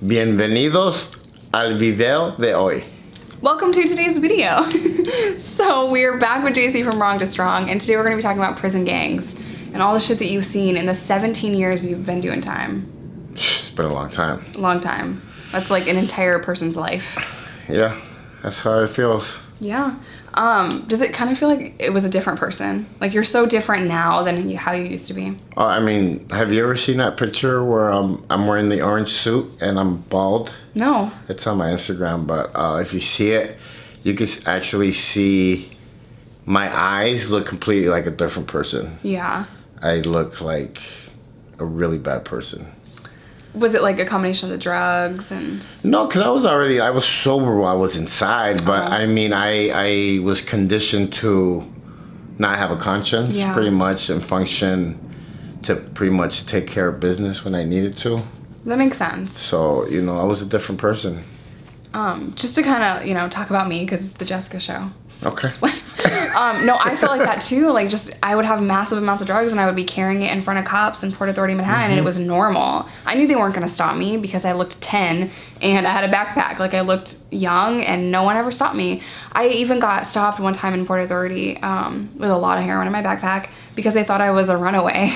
Bienvenidos al video de hoy. Welcome to today's video. So we're back with JC from Wrong to Strong, and today we're going to be talking about prison gangs and all the shit that you've seen in the 17 years you've been doing time. It's been a long time. A long time. That's like an entire person's life. Yeah, that's how it feels. Yeah. Does it kind of feel like it was a different person? Like you're so different now than how you used to be? I mean, have you ever seen that picture where I'm wearing the orange suit and I'm bald? No. It's on my Instagram, but if you see it, you can actually see my eyes look completely like a different person. Yeah. I look like a really bad person. Was it like a combination of the drugs and? No, because I was sober while I was inside, but I mean, I was conditioned to not have a conscience, pretty much, and function to pretty much take care of business when I needed to. That makes sense. So, you know, I was a different person. Just to kind of, you know, talk about me, because it's the Jessica show. Okay. No, I felt like that too. Like, just I would have massive amounts of drugs and I would be carrying it in front of cops in Port Authority, Manhattan, and it was normal. I knew they weren't going to stop me because I looked 10 and I had a backpack. Like, I looked young and no one ever stopped me. I even got stopped one time in Port Authority with a lot of heroin in my backpack because they thought I was a runaway.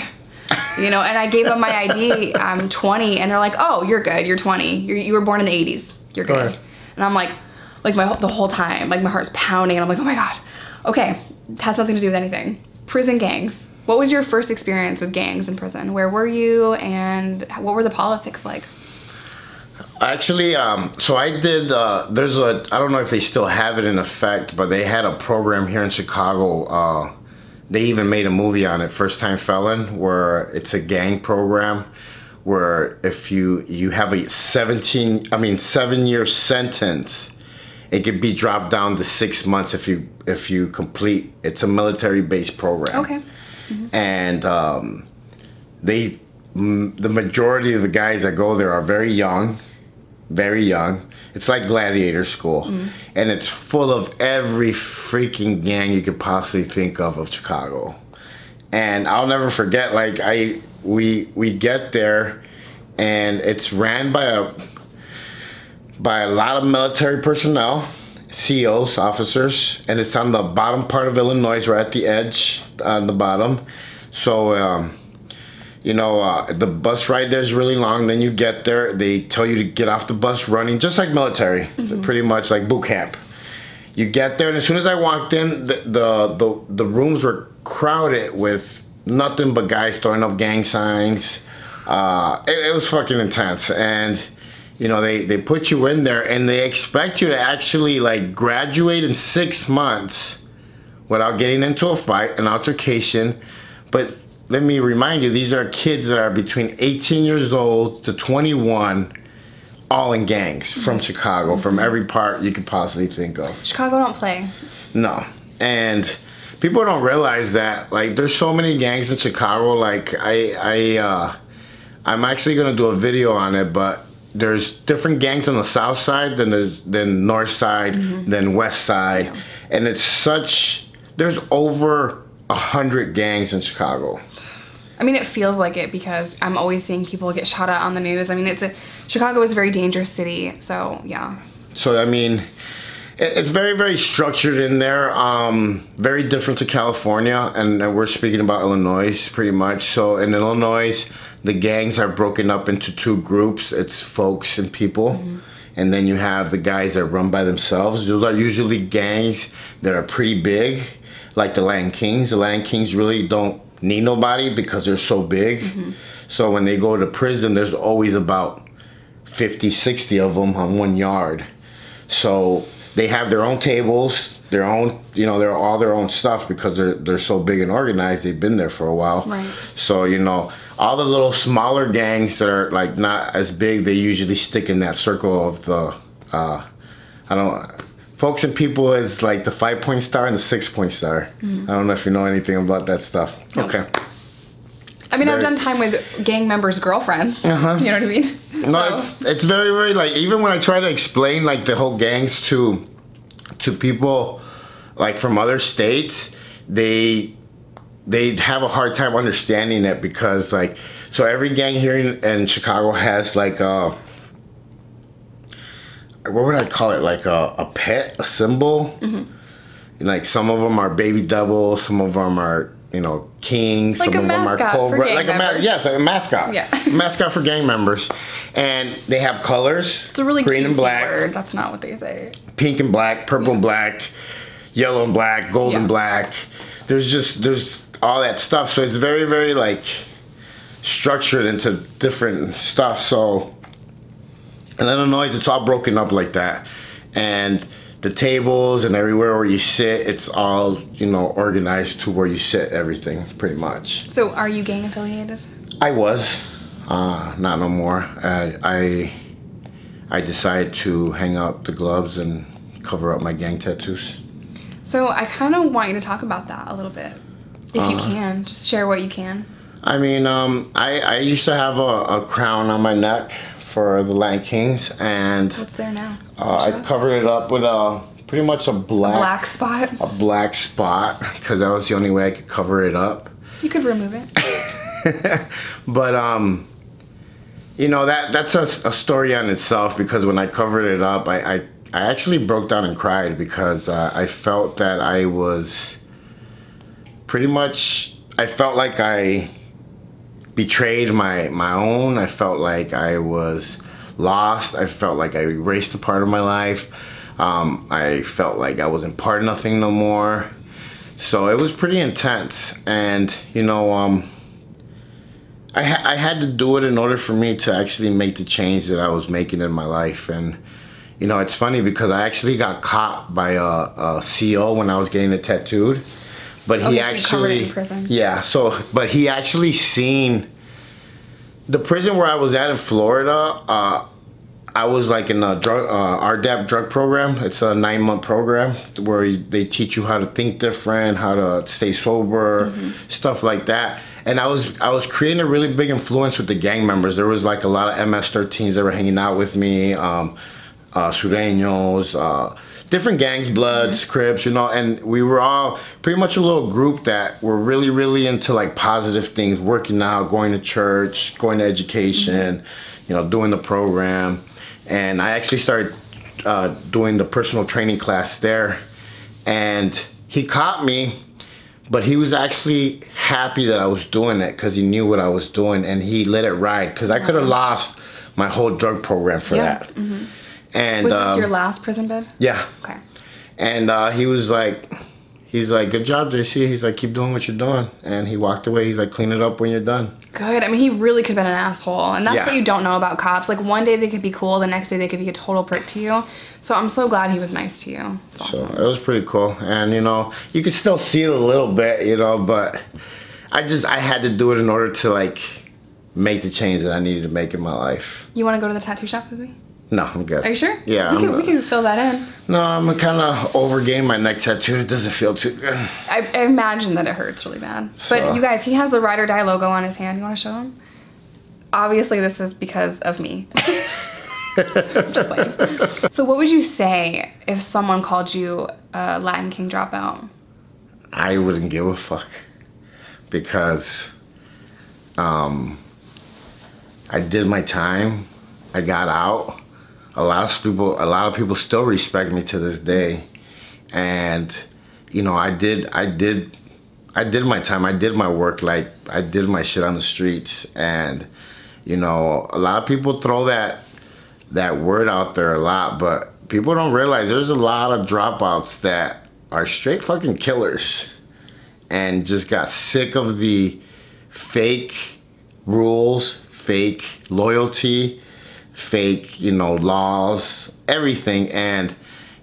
You know, and I gave them my ID. I'm 20, and they're like, "Oh, you're good. You're 20. You were born in the 80s. You're good." Right. And I'm like the whole time, like my heart's pounding, and I'm like, "Oh my god." Okay, it has nothing to do with anything. Prison gangs. What was your first experience with gangs in prison? Where were you, and what were the politics like? Actually, so I did, I don't know if they still have it in effect, but they had a program here in Chicago. They even made a movie on it, First Time Felon, where it's a gang program where if you have a 7-year sentence, it could be dropped down to 6 months if you complete. It's a military-based program. Okay. And the majority of the guys that go there are very young. Very young. It's like gladiator school. And it's full of every freaking gang you could possibly think of Chicago. And I'll never forget, like, we get there and it's ran by a lot of military personnel, COs, officers, and it's on the bottom part of Illinois, right at the edge, on the bottom. So, you know, the bus ride there is really long. Then you get there, they tell you to get off the bus running, just like military, so pretty much like boot camp. You get there, and as soon as I walked in, the rooms were crowded with nothing but guys throwing up gang signs. It was fucking intense, and you know, they put you in there, and they expect you to actually like graduate in 6 months without getting into a fight, an altercation, but let me remind you, these are kids that are between 18 years old to 21, all in gangs from Chicago, from every part you could possibly think of. Chicago don't play. No. And people don't realize that, like, there's so many gangs in Chicago. Like, I'm actually gonna do a video on it, but there's different gangs on the south side than north side, than west side. Yeah. And there's over 100 gangs in Chicago. I mean, it feels like it because I'm always seeing people get shot at on the news. I mean, Chicago is a very dangerous city, so yeah. So, I mean, it's very, very structured in there, very different to California, and we're speaking about Illinois pretty much. So in Illinois, the gangs are broken up into two groups. It's folks and people. And then you have the guys that run by themselves. Those are usually gangs that are pretty big, like the Land Kings. The Land Kings really don't need nobody because they're so big. So when they go to prison, there's always about 50, 60 of them on 1 yard. So they have their own tables, their own, you know, they're all their own stuff because they're so big and organized. They've been there for a while. Right. So, you know, all the little smaller gangs that are like not as big, they usually stick in that circle of the, Folks and People is like the 5-point star and the 6-point star. I don't know if you know anything about that stuff. Nope. Okay. I mean, I've done time with gang members' girlfriends. You know what I mean? No, so. It's very, very, like, even when I try to explain like the whole gangs to people like from other states, they have a hard time understanding it because, like, so every gang here in Chicago has like what would I call it? Like a pet, a symbol. Like some of them are baby devil, some of them are, you know, kings, like some of them are cobra. Like yes, like a mascot. Yeah. Mascot for gang members. And they have colors. It's a really green and black word. That's not what they say. Pink and black, purple and black, yellow and black, gold and black. There's all that stuff. So it's very, very like structured into different stuff. So in Illinois, it's all broken up like that. And the tables and everywhere where you sit, it's all, you know, organized to where you sit, everything, pretty much. So are you gang affiliated? I was. Not no more. I decided to hang up the gloves and cover up my gang tattoos. So I kind of want you to talk about that a little bit. If you can. Just share what you can. I mean, I used to have a crown on my neck for the Lion Kings, and what's there now? I covered it up with pretty much a black spot. A black spot, because that was the only way I could cover it up. You could remove it. But you know, that's a story on itself, because when I covered it up, I actually broke down and cried, because I felt that I was pretty much, I felt like I betrayed my own. I felt like I was lost. I felt like I erased a part of my life. I felt like I wasn't part of nothing no more. So it was pretty intense. And, you know, I had to do it in order for me to actually make the change that I was making in my life. And, you know, it's funny because I actually got caught by a CO when I was getting it tattooed. But he actually, in prison. Yeah. So, but he actually seen the prison where I was at in Florida. I was like in a RDAP drug program. It's a 9-month program where they teach you how to think different, how to stay sober, stuff like that. And I was creating a really big influence with the gang members. There was like a lot of MS-13s that were hanging out with me, Sureños, different gangs, Bloods, Crips, you know, and we were all pretty much a little group that were really, really into like positive things, working out, going to church, going to education, you know, doing the program. And I actually started doing the personal training class there, and he caught me, but he was actually happy that I was doing it because he knew what I was doing, and he let it ride, because I could have lost my whole drug program for that. And was this your last prison bid? Yeah. Okay. And he was like, he's like, good job, JC. He's like, keep doing what you're doing. And he walked away. He's like, clean it up when you're done. Good. I mean, he really could have been an asshole. And that's what you don't know about cops. Like, one day they could be cool. The next day they could be a total prick to you. So I'm so glad he was nice to you. It's awesome. So it was pretty cool. And, you know, you could still see it a little bit, you know, but I had to do it in order to, like, make the change that I needed to make in my life. You want to go to the tattoo shop with me? No, I'm good. Are you sure? Yeah. We can fill that in. No, I'm kind of overgained my neck tattoo. It doesn't feel too good. I imagine that it hurts really bad. But you guys, he has the Ride or Die logo on his hand. You want to show him? Obviously, this is because of me. I'm just playing. So what would you say if someone called you a Latin King dropout? I wouldn't give a fuck, because I did my time. I got out. A lot of people still respect me to this day, and you know, I did my time. I did my work. Like, I did my shit on the streets. And you know, a lot of people throw that word out there a lot, but people don't realize there's a lot of dropouts that are straight fucking killers, and just got sick of the fake rules, fake loyalty, fake, you know, laws, everything. And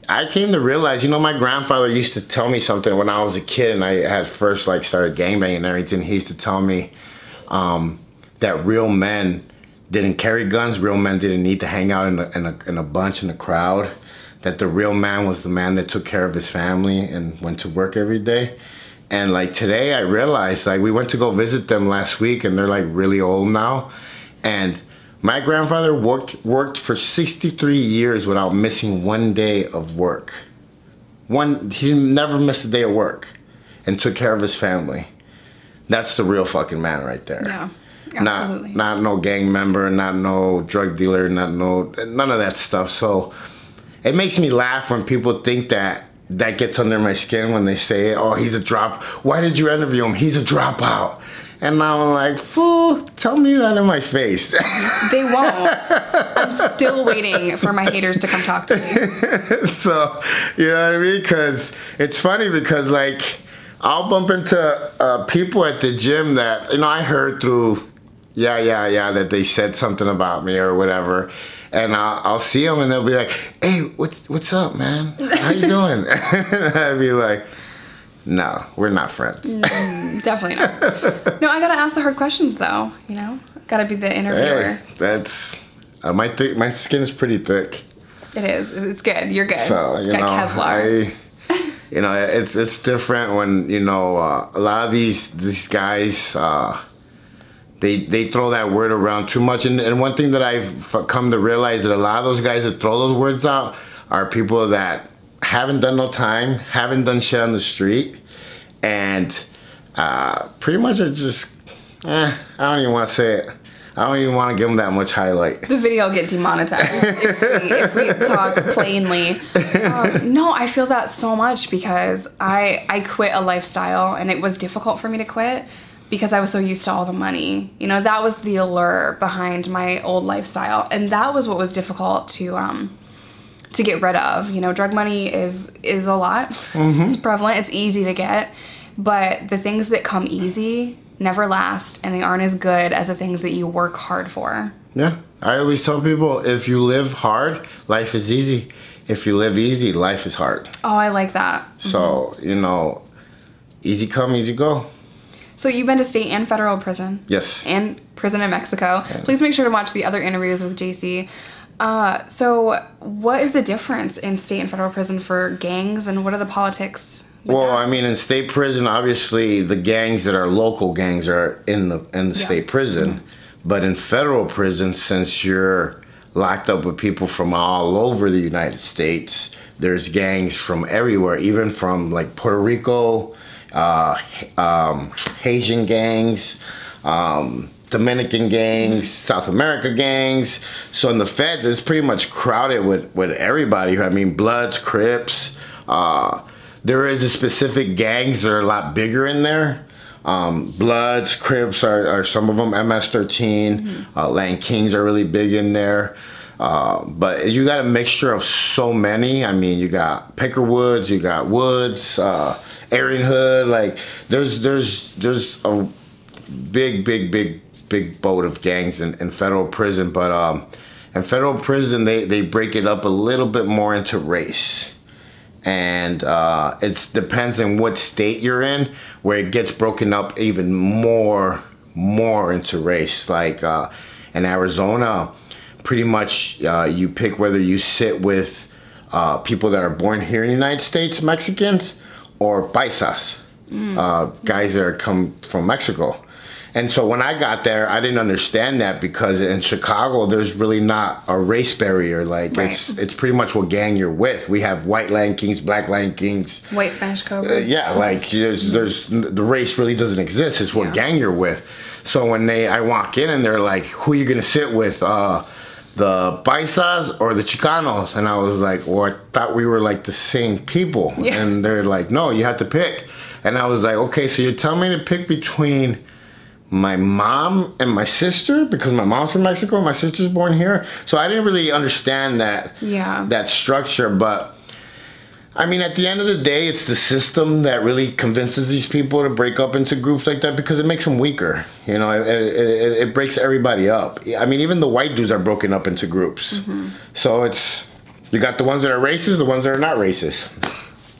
I came to realize, you know, my grandfather used to tell me something when I was a kid and I had first like started gangbanging and everything. He used to tell me that real men didn't carry guns, real men didn't need to hang out in a bunch in a crowd, that the real man was the man that took care of his family and went to work every day. And like today I realized, like, we went to go visit them last week and they're like really old now, and my grandfather worked for 63 years without missing one day of work. He never missed a day of work, and took care of his family. That's the real fucking man right there. Yeah, absolutely. Not no gang member, not no drug dealer, none of that stuff. So it makes me laugh when people think that gets under my skin when they say, oh, he's a drop. Why did you interview him? He's a dropout. And now I'm like, fool, tell me that in my face. They won't. I'm still waiting for my haters to come talk to me. So, you know what I mean? Because it's funny because, like, I'll bump into people at the gym that, you know, I heard through, that they said something about me or whatever. And I'll see them and they'll be like, hey, what's up, man? How you doing? And I'd be like, no, we're not friends. Definitely not. No, I gotta ask the hard questions though, you know? Gotta be the interviewer. Hey, that's, my skin is pretty thick. It is. It's good. You're good. So, you know, Kevlar. You know, it's different when, you know, a lot of these guys, they throw that word around too much. And one thing that I've come to realize that a lot of those guys that throw those words out are people that haven't done no time, haven't done shit on the street, and pretty much are just, I don't even want to say it. I don't even want to give them that much highlight. The video will get demonetized if we talk plainly. No, I feel that so much because I quit a lifestyle and it was difficult for me to quit because I was so used to all the money. You know, that was the allure behind my old lifestyle, and that was what was difficult to get rid of. You know, drug money is a lot. Mm-hmm. It's prevalent. It's easy to get, but the things that come easy never last, and they aren't as good as the things that you work hard for. Yeah, I always tell people, if you live hard, life is easy. If you live easy, life is hard. Oh, I like that. So, you know, easy come, easy go. So you've been to state and federal prison. Yes. And prison in Mexico. Yeah. Please make sure to watch the other interviews with JC. So what is the difference in state and federal prison for gangs, and what are the politics? Well, I mean, in state prison, obviously the gangs that are local gangs are in the state prison. Mm-hmm. But in federal prison, since you're locked up with people from all over the United States, there's gangs from everywhere, even from like Puerto Rico, Haitian gangs, Dominican gangs, South America gangs. So in the feds, it's pretty much crowded with everybody. I mean, Bloods, Crips. There is a specific gangs that are a lot bigger in there. Bloods, Crips are some of them. MS-13, mm-hmm. Land Kings are really big in there. But you got a mixture of so many. I mean, you got Peckerwoods, you got Woods, Aryan Hood. Like there's a big boat of gangs in federal prison. But in federal prison, they break it up a little bit more into race. And it depends on what state you're in, where it gets broken up even more into race. Like in Arizona, pretty much you pick whether you sit with people that are born here in the United States, Mexicans, or paisas, guys that are come from Mexico. And so when I got there, I didn't understand that, because in Chicago, there's really not a race barrier. Like, right. It's pretty much what gang you're with. We have white Land Kings, black Land Kings. White Spanish Cobras. Yeah, like there's the race really doesn't exist. It's what gang you're with. So when I walk in and they're like, who are you going to sit with? The paisas or the Chicanos? And I was like, well, I thought we were like the same people. Yeah. And they're like, no, you have to pick. And I was like, okay, so you're telling me to pick between my mom and my sister, because my mom's from Mexico, my sister's born here. So I didn't really understand that structure. But I mean, at the end of the day, it's the system that really convinces these people to break up into groups like that, because it makes them weaker. You know, it breaks everybody up. I mean, even the white dudes are broken up into groups. Mm-hmm. So you got the ones that are racist, the ones that are not racist.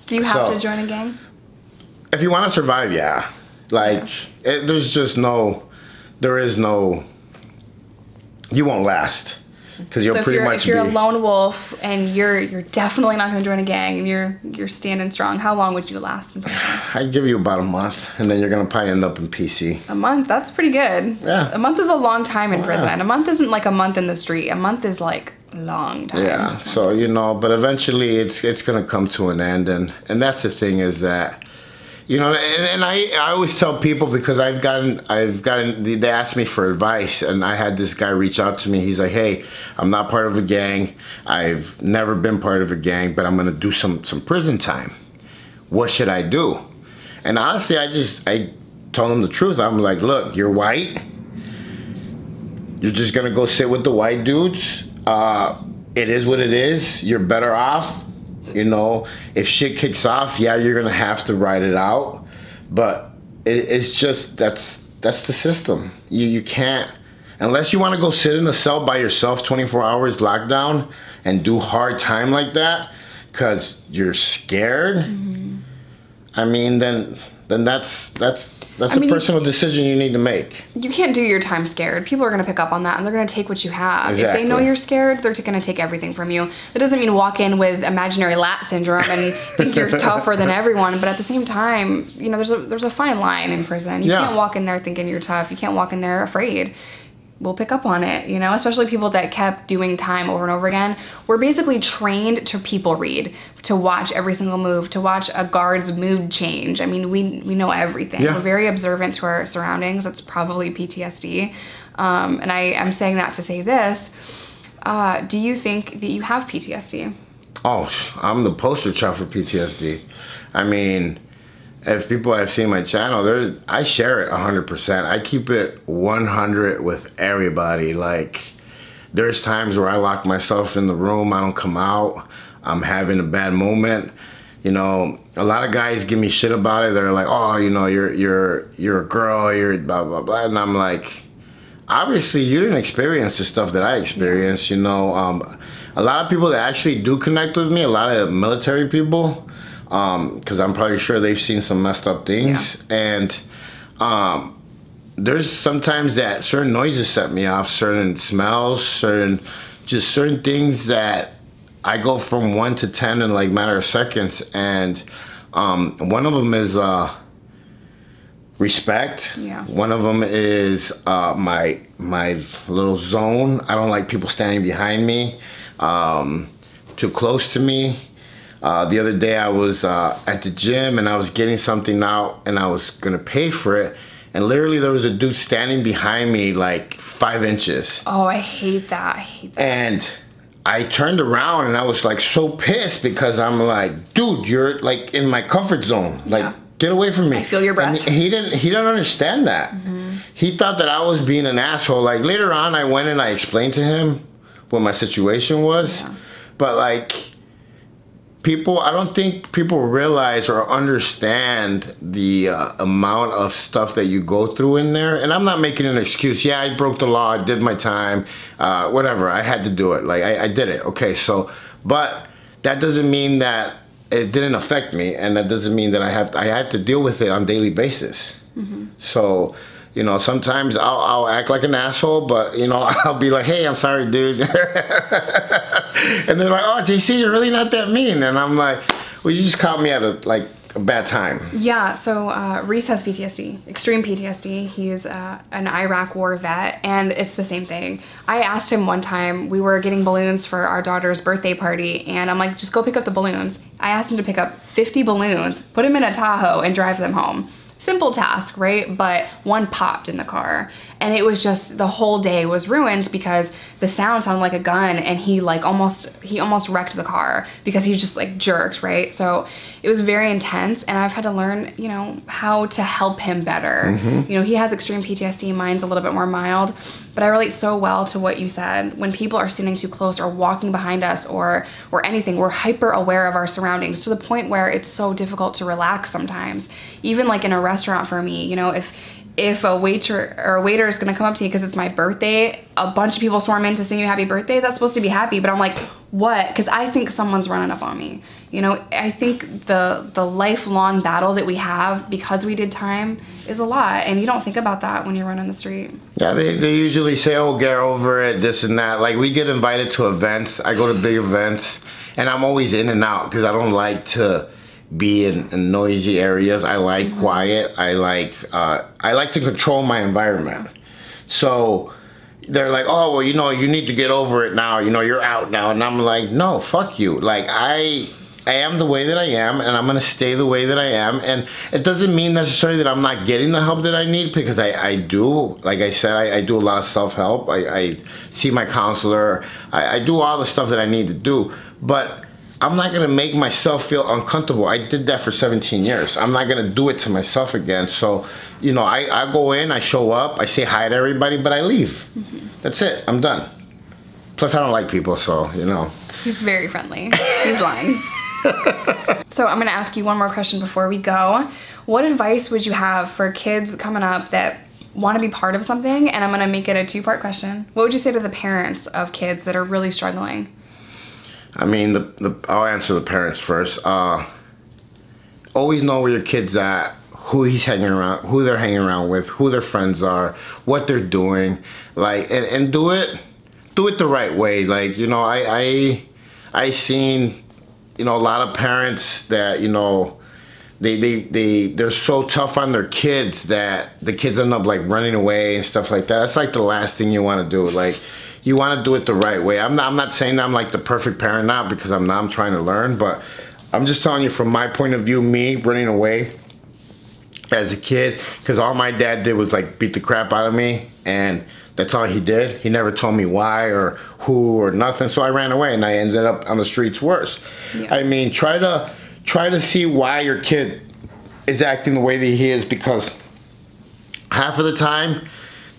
Do you have to join a gang? If you want to survive, yeah. Like, there is no, you won't last, because you'll pretty much be. If you're a lone wolf and you're definitely not going to join a gang and you're standing strong, how long would you last in prison? I'd give you about a month, and then you're going to probably end up in PC. A month? That's pretty good. Yeah. A month is a long time in prison. A month isn't like a month in the street. A month is like a long time. Yeah, so, you know, but eventually it's going to come to an end, and that's the thing, is that You know, and I always tell people, because I've gotten, they asked me for advice, and I had this guy reach out to me. He's like, hey, I'm not part of a gang. I've never been part of a gang, but I'm going to do some prison time. What should I do? And honestly, I told him the truth. I'm like, look, you're white. You're just going to go sit with the white dudes. It is what it is. You're better off. You know, if shit kicks off, yeah, you're gonna have to ride it out, but it's just that's the system. You can't, unless you want to go sit in a cell by yourself 24 hours lockdown and do hard time like that because you're scared. I mean, then that's a personal decision you need to make. You can't do your time scared. People are going to pick up on that, and they're going to take what you have. Exactly. If they know you're scared, they're going to take everything from you. That doesn't mean walk in with imaginary lat syndrome and think you're tougher than everyone. But at the same time, you know, there's a fine line in prison. You can't walk in there thinking you're tough. You can't walk in there afraid. We'll pick up on it, you know, especially people that kept doing time over and over again. We're basically trained to people read, to watch every single move, to watch a guard's mood change. I mean, we know everything. We're very observant to our surroundings. That's probably PTSD. And I am saying that to say this. Do you think that you have PTSD? Oh, I'm the poster child for PTSD. I mean, if people have seen my channel, I share it 100%. I keep it 100 with everybody. Like, there's times where I lock myself in the room, I don't come out, I'm having a bad moment. You know, a lot of guys give me shit about it. They're like, oh, you know, you're a girl, you're blah, blah, blah. And I'm like, obviously you didn't experience the stuff that I experienced, you know. A lot of people that actually do connect with me, a lot of military people, because I'm probably sure they've seen some messed up things. And there's sometimes that certain noises set me off, certain smells, certain things that I go from 1 to 10 in like matter of seconds. And one of them is respect. One of them is my little zone. I don't like people standing behind me, too close to me. The other day I was at the gym and I was getting something out and I was gonna pay for it, and literally there was a dude standing behind me like 5 inches. Oh, I hate that. I hate that. And I turned around and I was like so pissed because I'm like, dude, you're like in my comfort zone. Like, get away from me. I feel your breath. And he didn't understand that. He thought that I was being an asshole. Like, later on I went and I explained to him what my situation was. But like, I don't think people realize or understand the amount of stuff that you go through in there. And I'm not making an excuse. Yeah, I broke the law, I did my time, whatever, I had to do it. Like, I did it, okay, so, but that doesn't mean that it didn't affect me, and that doesn't mean that I have to deal with it on a daily basis. So, you know, sometimes I'll act like an asshole, but, you know, I'll be like, hey, I'm sorry, dude. And they're like, oh, JC, you're really not that mean. And I'm like, well, you just caught me at a bad time. Yeah, so Reese has PTSD, extreme PTSD. He's an Iraq war vet, and it's the same thing. I asked him one time, we were getting balloons for our daughter's birthday party, and I'm like, just go pick up the balloons. I asked him to pick up 50 balloons, put them in a Tahoe, and drive them home. Simple task, right? But one popped in the car, and it was just, the whole day was ruined because the sound sounded like a gun, and he almost wrecked the car because he just like jerked, right? So it was very intense, and I've had to learn, you know, how to help him better. You know, he has extreme PTSD, mine's a little bit more mild, but I relate so well to what you said. When people are sitting too close or walking behind us or anything, we're hyper aware of our surroundings to the point where it's so difficult to relax sometimes. Even like in a restaurant for me, you know, if a waiter or a waiter is gonna come up to you because it's my birthday, a bunch of people swarm in to sing you happy birthday, that's supposed to be happy, but I'm like, what? Because I think someone's running up on me. You know, I think the lifelong battle that we have because we did time is a lot, and you don't think about that when you're running the street. Yeah, they usually say, oh, get over it, this and that. Like, we get invited to events. I go to big events, and I'm always in and out because I don't like to be in noisy areas. I like quiet. I like to control my environment. So they're like, oh, well, you know, you need to get over it now. You know, you're out now. And I'm like, no, fuck you. Like, I am the way that I am, and I'm gonna stay the way that I am. And it doesn't mean necessarily that I'm not getting the help that I need, because I do. Like I said, I do a lot of self-help. I see my counselor. I do all the stuff that I need to do. But I'm not gonna make myself feel uncomfortable. I did that for 17 years. I'm not gonna do it to myself again. So, you know, I go in, I show up, I say hi to everybody, but I leave. That's it, I'm done. Plus, I don't like people, so, you know. He's very friendly. He's lying. So I'm gonna ask you one more question before we go. What advice would you have for kids coming up that want to be part of something? And I'm gonna make it a two-part question. What would you say to the parents of kids that are really struggling? I mean, I'll answer the parents first. Always know where your kid's at, who he's hanging around, who they're hanging around with, who their friends are, what they're doing, like, and do it the right way. Like, you know, I seen, you know, a lot of parents that, you know, they're so tough on their kids that the kids end up like running away and stuff like that. That's like the last thing you want to do. Like, you want to do it the right way. I'm not saying that I'm like the perfect parent now, because I'm not. I'm trying to learn, but I'm just telling you from my point of view, me running away as a kid, because all my dad did was like beat the crap out of me, and that's all he did. He never told me why or who or nothing, so I ran away and I ended up on the streets worse. Yeah. I mean, try to see why your kid is acting the way that he is, because half of the time,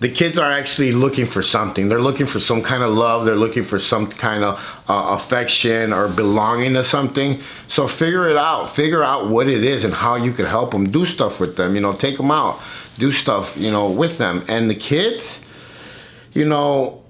the kids are actually looking for something. They're looking for some kind of love. They're looking for some kind of affection or belonging to something. So figure it out. Figure out what it is and how you can help them. Do stuff with them. You know, take them out. Do stuff, you know, with them. And the kids, you know,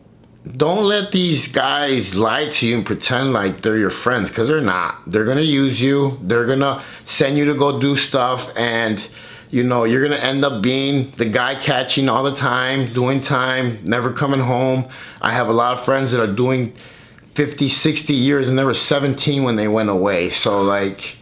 don't let these guys lie to you and pretend like they're your friends, because they're not. They're going to use you. They're going to send you to go do stuff, and you know, you're gonna end up being the guy catching all the time, doing time, never coming home. I have a lot of friends that are doing 50, 60 years, and they were 17 when they went away. So like,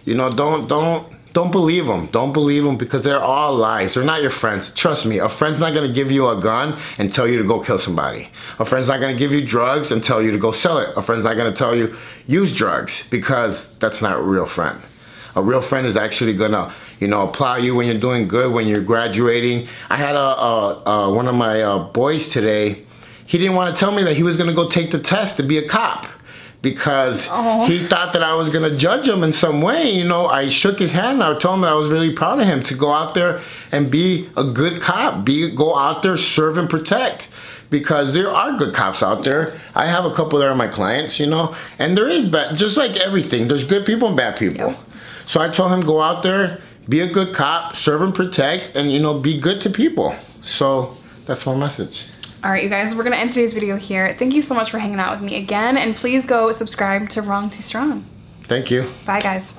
you know, don't believe them. Don't believe them, because they're all lies. They're not your friends. Trust me, a friend's not gonna give you a gun and tell you to go kill somebody. A friend's not gonna give you drugs and tell you to go sell it. A friend's not gonna tell you use drugs, because that's not a real friend. A real friend is actually gonna, you know, applaud you when you're doing good, when you're graduating. I had one of my boys today. He didn't want to tell me that he was gonna go take the test to be a cop, because he thought that I was gonna judge him in some way. You know, I shook his hand and I told him that I was really proud of him to go out there and be a good cop. Go out there, serve and protect. Because there are good cops out there. I have a couple that are my clients, you know, and there is bad, just like everything. There's good people and bad people. Yep. So I told him, go out there, be a good cop, serve and protect, and, you know, be good to people. So that's my message. All right, you guys, we're gonna end today's video here. Thank you so much for hanging out with me again, and please go subscribe to Wrong Too Strong. Thank you. Bye, guys.